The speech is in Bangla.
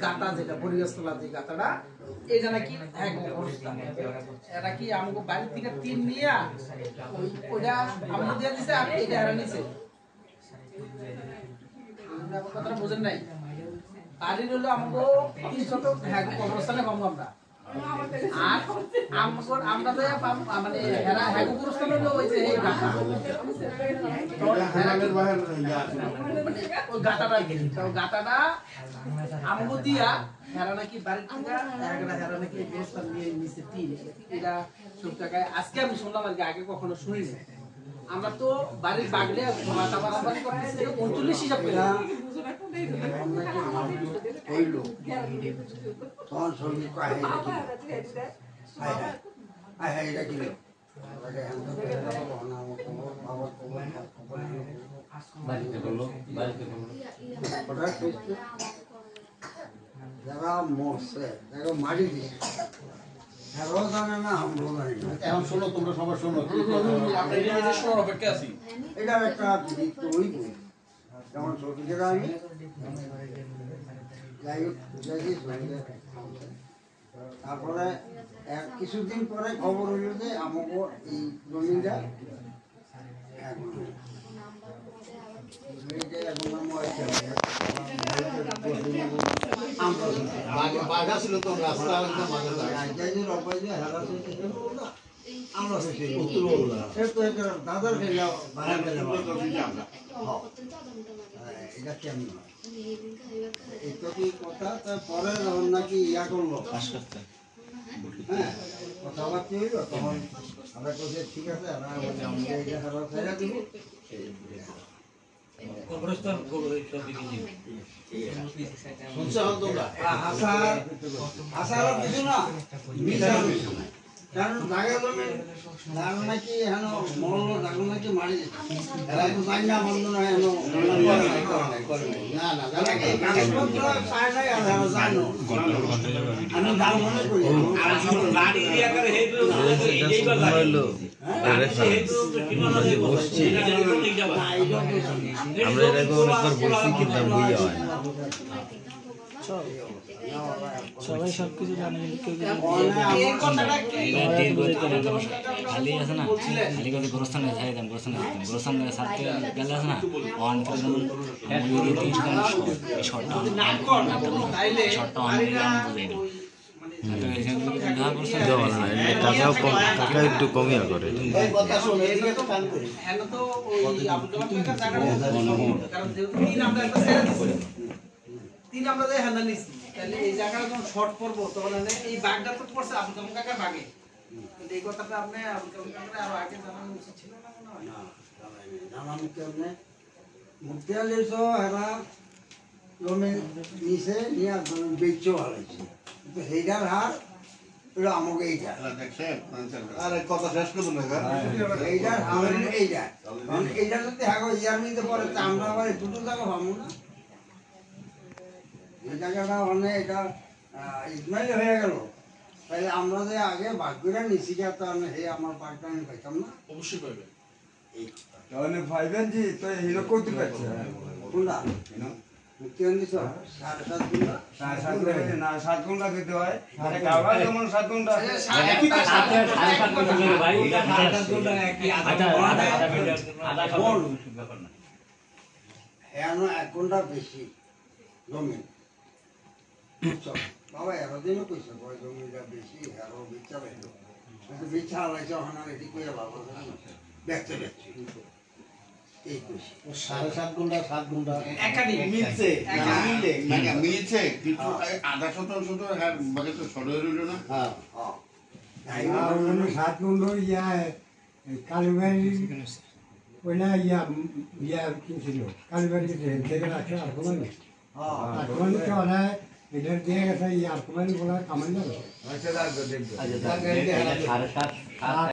গাতা যেটা পরিবেশতলা যে গাতাটা এটা নাকি এরা কি আমাকে বাড়ি থেকে টিন নিয়ে ওইটা আমাকে দিয়ে দিছে আর এটা এরা নিছে কথাটা বোঝেন নাই বাড়ির হলো আমাকে 300 কবরস্থানে পাবো আমরা আর আমরা তো মানে এরা হ্যাগো কবরস্থান হলো ওই যে এই গাতা ওই গাতাটা আমাকে দিয়া হেরা নাকি বাড়ির থেকে হেরা নাকি ব্যবস্থা নিয়ে নিচে টিন এটা সব টাকায় আজকে আমি শুনলাম আর আগে কখনো শুনিনি আমরা তো বাড়ির বাগলে মাথা বাড়াবাড়ি করতেছি 39 হিসাব করে হইলো তখন সঙ্গে এটা কি যারা মরছে তাকে মারি দিচ্ছে জানে না আমরাও জানি না। এখন শোনো, তোমরা সবাই শোনো, অপেক্ষা আছি। এটার একটা দিক তো ওই যেমন ছোট জায়গা আমি যাই হোক তারপরে কিছুদিন পরে খবর হইল যে আমাকে এই জমিটা দাদার এটা কেমন এটা কি কথা তারপরে নাকি ইয়া করলো হ্যাঁ কথাবার্তা হইল তখন আমরা বলছি ঠিক আছে কারণ জায়গা জমি নাকি হেন মরল জাগো নাকি মারি এরা তো জানি না বন্ধ নয় আমি দাম মনে করি আমরা এরকম অনেকবার বলছি কিন্তু বুঝিয়ে হয় না। সবাই সবকিছু জানে খালি আছে না খালি করে গোরস্থানে ছাড়ি দাম গোরস্থানে গোরস্থান থেকে ছাড়তে গেলে আছে না অন করে শর্টটা টাকা একটু কমিয়া করে তিন আমরা যাই হান্ডা নিছি তাহলে এই জায়গাটা যখন শর্ট পড়বো তখন এই বাগটা তো পড়ছে আবুল কালাম কাকার বাগে কিন্তু এই কথাটা আপনি আবুল কালাম কাকার আরো আগে জানানো উচিত ছিল না মনে হয় না জানানো কেমনে মুক্তিয়ালিশ এরা জমি নিচে নিয়ে বেচও হারাইছে কিন্তু সেইটার হার এটা আমাকে এইটা আরে কথা শেষ করবো না এইটার হার এইটা কারণ এইটা যদি হাগো ইয়ার নিতে পারে আমরা আবার দুটো জায়গা ভাবো না এই জায়গাটা মানে এটা ইসমাইল হয়ে গেল তাহলে আমরা যে আগে বাঘগুলা নিচি গেতাম হে আমার বাঘটা আমি পাইতাম না অবশ্যই পাইবে তাহলে ভাইবেন জি তো হিরো করতে পারছে কোনটা মুক্তি আনলিস 7.5 ঘন্টা না 7 ঘন্টা দিতে হয় আরে গাওয়া যেমন 7 ঘন্টা ভাই 7 ঘন্টা কি আধা এখন 1 ঘন্টা বেশি জমি বাবা এতদিনও কইছে বয় জমিটা বেশি আরো বিচার হইলো কিন্তু বিচার হয়েছে ওখানে এটি করে বাবা দেখতে দেখছি এই কইছি 7.5 ঘন্টা 7 ঘন্টা একাডি মিলছে মিলছে কিন্তু আধা শতাংশ তো বাকি তো সরে রইল না। হ্যাঁ 7 ঘন্টা ইয়া কালীবাড়ি ওইনা ইয়া কিনছিল কালীবাড়ি থেকে রাখছে আর কোনো চলে এটার দিয়ে গেছে ইয়ার কুমারী বলার কামান যাবে আচ্ছা দেখবে সাড়ে 7